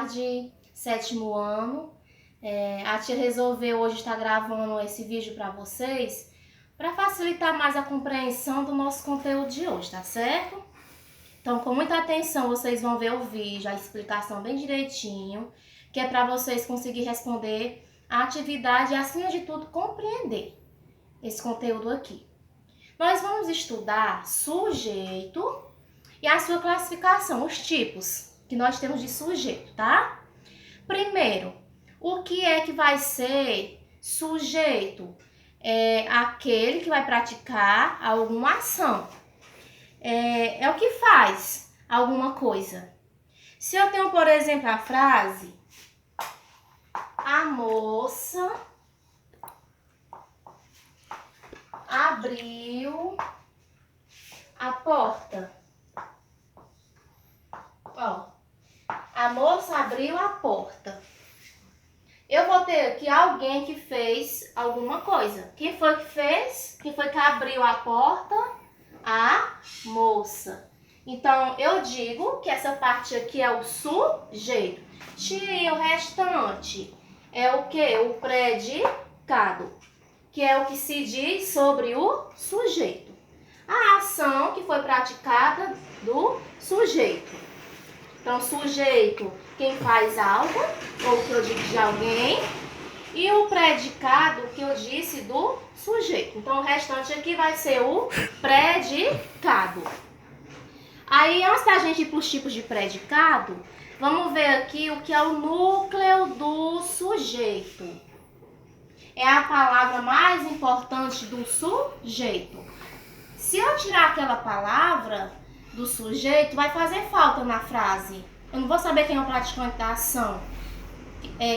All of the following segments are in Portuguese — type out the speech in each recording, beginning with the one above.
tarde, 7º ano. A tia resolveu hoje estar gravando esse vídeo para vocês, para facilitar mais a compreensão do nosso conteúdo de hoje, tá certo? Então, com muita atenção, vocês vão ver o vídeo, a explicação bem direitinho, que é para vocês conseguirem responder a atividade e, acima de tudo, compreender esse conteúdo aqui. Nós vamos estudar sujeito e a sua classificação, os tipos que nós temos de sujeito, tá? Primeiro, o que é que vai ser sujeito? É aquele que vai praticar alguma ação. É o que faz alguma coisa. Se eu tenho, por exemplo, a frase: a moça abriu a porta. Ó, a moça abriu a porta. Eu vou ter aqui alguém que fez alguma coisa. Quem foi que fez? Quem foi que abriu a porta? A moça. Então, eu digo que essa parte aqui é o sujeito. Tia, o restante é o quê? O predicado, que é o que se diz sobre o sujeito. A ação que foi praticada do sujeito. Então, sujeito, quem faz algo, ou que eu digo de alguém, e o predicado, que eu disse do sujeito. Então, o restante aqui vai ser o predicado. Aí, antes da gente ir para os tipos de predicado, vamos ver aqui o que é o núcleo do sujeito. É a palavra mais importante do sujeito. Se eu tirar aquela palavra do sujeito, vai fazer falta na frase. Eu não vou saber quem é o praticante da ação,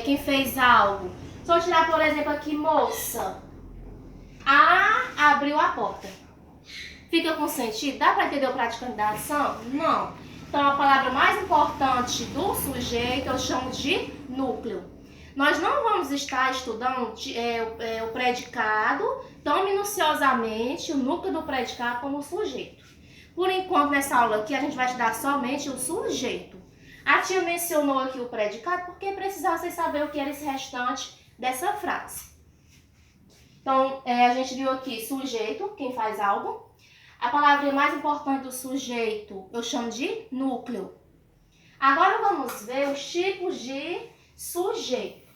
quem fez algo. Se eu tirar, por exemplo, aqui moça, a abriu a porta. Fica com sentido? Dá para entender o praticante da ação? Não. Então, a palavra mais importante do sujeito eu chamo de núcleo. Nós não vamos estar estudando o predicado tão minuciosamente, o núcleo do predicado, como o sujeito. Por enquanto, nessa aula aqui, a gente vai estudar somente o sujeito. A tia mencionou aqui o predicado porque precisava vocês saberem o que era esse restante dessa frase. Então, a gente viu aqui sujeito, quem faz algo. A palavra mais importante do sujeito eu chamo de núcleo. Agora vamos ver os tipos de sujeito.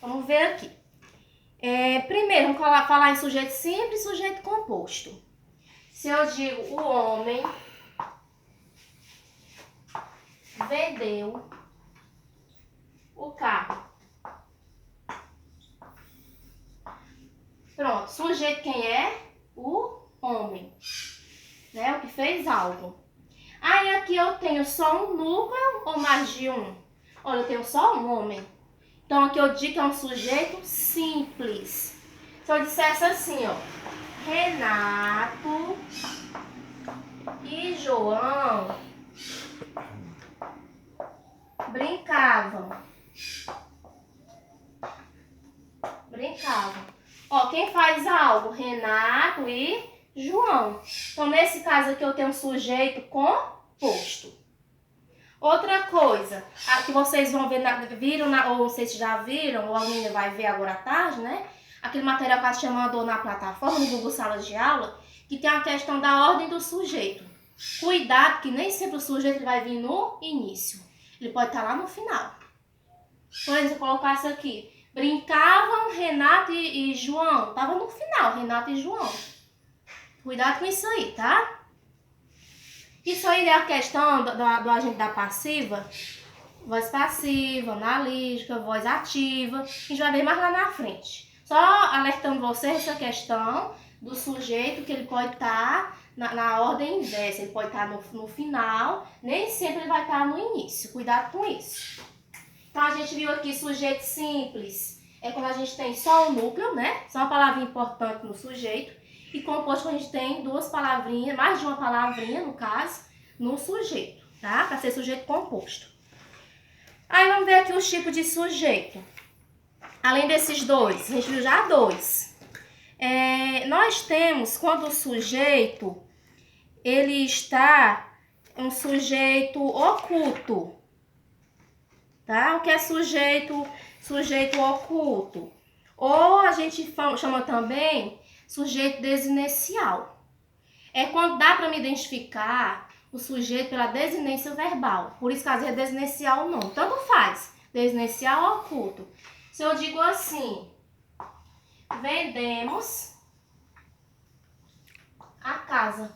Vamos ver aqui. Primeiro, vamos falar em sujeito simples e sujeito composto. Se eu digo o homem vendeu o carro. Pronto, sujeito quem é? O homem, né? O que fez algo. Aí aqui eu tenho só um núcleo ou mais de um? Olha, eu tenho só um homem. Então aqui eu digo que é um sujeito simples. Se eu dissesse assim, ó, Renato e João brincavam. Ó, quem faz algo? Renato e João. Então, nesse caso aqui, eu tenho um sujeito composto. Outra coisa, aqui vocês vão ver, ou vocês já viram, ou alguém vai ver agora à tarde, né? Aquele material que a tia mandou na plataforma, no Google Sala de Aula, que tem a questão da ordem do sujeito. Cuidado, que nem sempre o sujeito vai vir no início. Ele pode estar lá no final. Por exemplo, se eu colocasse aqui, brincavam Renato e João. Estava no final, Renato e João. Cuidado com isso aí, tá? Isso aí é a questão do agente da passiva. Voz passiva, analítica, voz ativa. A gente vai ver mais lá na frente. Só alertando vocês essa questão do sujeito, que ele pode estar na ordem inversa. Ele pode estar no final, nem sempre ele vai estar no início. Cuidado com isso. Então, a gente viu aqui sujeito simples. É quando a gente tem só o núcleo, né? Só uma palavrinha importante no sujeito. E composto quando a gente tem duas palavrinhas, mais de uma palavrinha, no caso, no sujeito, tá? Para ser sujeito composto. Aí, vamos ver aqui os tipos de sujeito. Além desses dois, a gente viu já dois. Nós temos, quando o sujeito, ele está um sujeito oculto. tá? O que é sujeito oculto? Ou a gente chama também sujeito desinicial. É quando dá para me identificar o sujeito pela desinência verbal. Por isso que às vezes é desinicial ou não. Tanto faz, desinicial ou oculto. Se eu digo assim, vendemos a casa.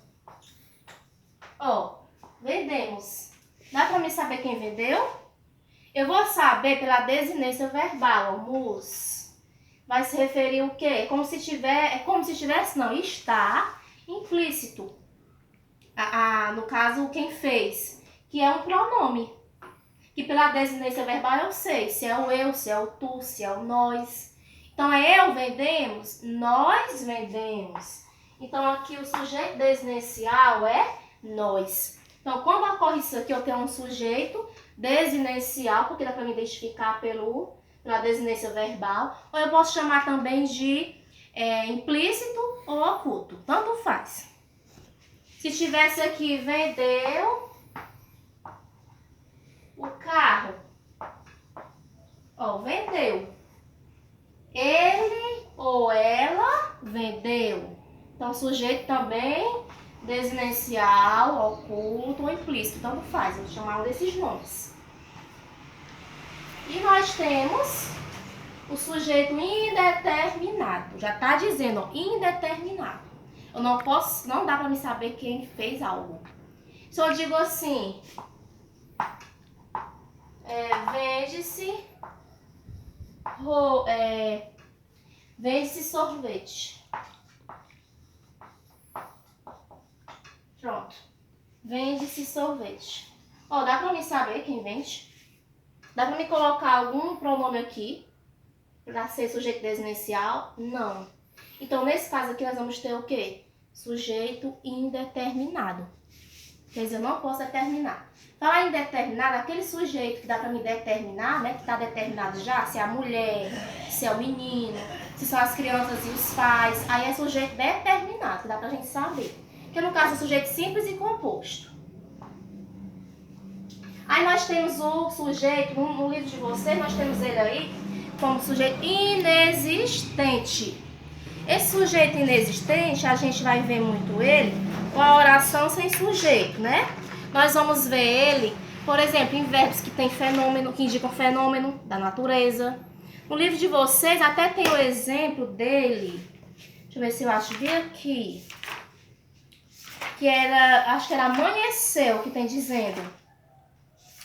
Ó, vendemos. Dá para me saber quem vendeu? Eu vou saber pela desinência verbal, ó, mus. Vai se referir o quê? Como se tivesse, não, está implícito. No caso, quem fez, que é um pronome. Que pela desinência verbal eu sei se é o eu, se é o tu, se é o nós. Então, é eu vendemos, nós vendemos. Então, aqui o sujeito desinicial é nós. Então, quando ocorre isso aqui, eu tenho um sujeito desinicial, porque dá para me identificar pela desinência verbal. Ou eu posso chamar também de implícito ou oculto. Tanto faz. Se tivesse aqui, vendeu o carro. Ó, vendeu. Ele ou ela vendeu. Então, sujeito também desinicial, oculto ou implícito. Tanto faz, eu vou chamar um desses nomes. E nós temos o sujeito indeterminado. Já está dizendo, ó, indeterminado. Eu não dá para me saber quem fez algo. Se eu digo assim, vende-se sorvete. Pronto. Vende-se sorvete. Ó, dá para me saber quem vende? Dá para me colocar algum pronome aqui para ser sujeito desinicial? Não. Então, nesse caso aqui, nós vamos ter o quê? Sujeito indeterminado. Quer dizer, eu não posso determinar. Falar indeterminado, aquele sujeito que dá para me determinar, né? Que está determinado já, se é a mulher, se é o menino, se são as crianças e os pais. Aí é sujeito determinado, que dá pra gente saber. Que no caso é sujeito simples e composto. Aí nós temos o sujeito, no livro de vocês, nós temos ele aí como sujeito inexistente. Esse sujeito inexistente, a gente vai ver muito ele com a oração sem sujeito, né? Nós vamos ver ele, por exemplo, em verbos que tem fenômeno, que indicam fenômeno da natureza. No livro de vocês até tem o exemplo dele. Deixa eu ver se eu acho bem aqui. Que era, acho que era amanheceu, que tem dizendo.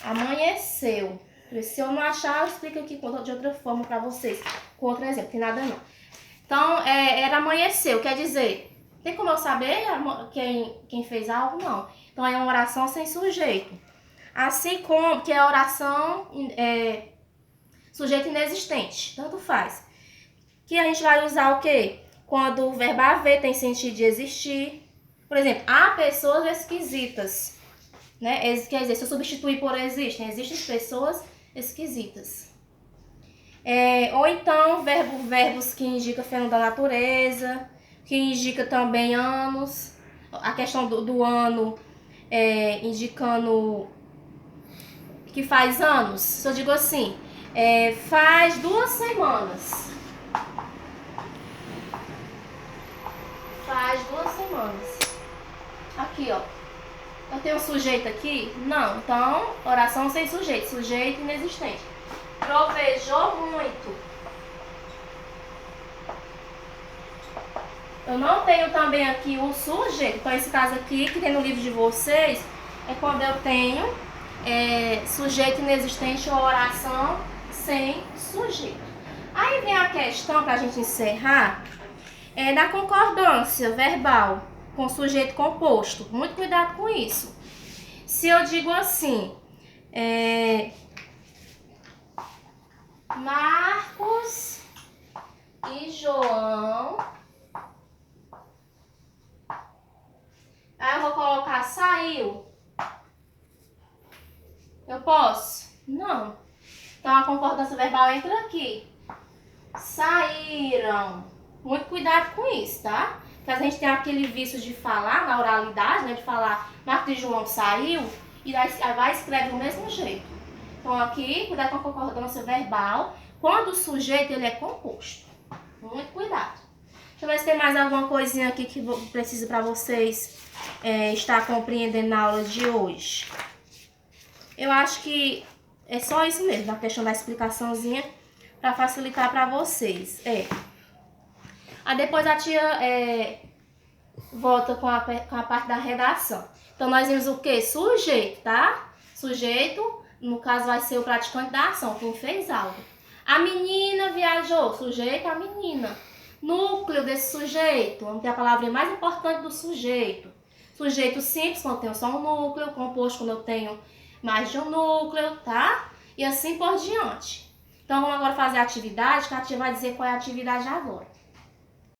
Amanheceu. Se eu não achar, eu explico aqui de outra forma para vocês. Com outro exemplo, tem nada não. Então, era amanheceu, quer dizer, tem como eu saber quem fez algo? Não. Então, é uma oração sem sujeito. Assim como que é a oração sujeito inexistente, tanto faz. Que a gente vai usar o quê? Quando o verbo haver tem sentido de existir. Por exemplo, há pessoas esquisitas. Né? Quer dizer, se eu substituir por existem pessoas esquisitas. Ou então, verbos que indicam fenômeno da natureza, que indica também anos. A questão do ano indicando que faz anos. Se eu digo assim, faz 2 semanas. Faz 2 semanas. Aqui, ó. Eu tenho um sujeito aqui? Não. Então, oração sem sujeito. Sujeito inexistente. Trovejou muito. Eu não tenho também aqui o sujeito. Então, esse caso aqui, que tem no livro de vocês, é quando eu tenho sujeito inexistente ou oração sem sujeito. Aí vem a questão, para a gente encerrar, da concordância verbal com sujeito composto. Muito cuidado com isso. Se eu digo assim, Marcos e João. Aí eu vou colocar saiu. Eu posso? Não. Então a concordância verbal entra aqui. Saíram. Muito cuidado com isso, tá? Porque a gente tem aquele vício de falar na oralidade, né? De falar Marcos e João saiu e aí vai escrever do mesmo jeito. Então aqui, cuidado com a concordância verbal. Quando o sujeito ele é composto. Muito cuidado. Deixa eu ver se tem mais alguma coisinha aqui que preciso para vocês estar compreendendo na aula de hoje. Eu acho que é só isso mesmo, a questão da explicaçãozinha para facilitar para vocês. Aí depois a tia volta com a parte da redação. Então nós vimos o quê? Sujeito, tá? Sujeito, no caso vai ser o praticante da ação, quem fez algo. A menina viajou, sujeito a menina. Núcleo desse sujeito, vamos ter a palavra mais importante do sujeito. Sujeito simples, quando eu tenho só um núcleo. Composto, quando eu tenho mais de um núcleo, tá? E assim por diante. Então, vamos agora fazer a atividade, que a tia vai dizer qual é a atividade agora.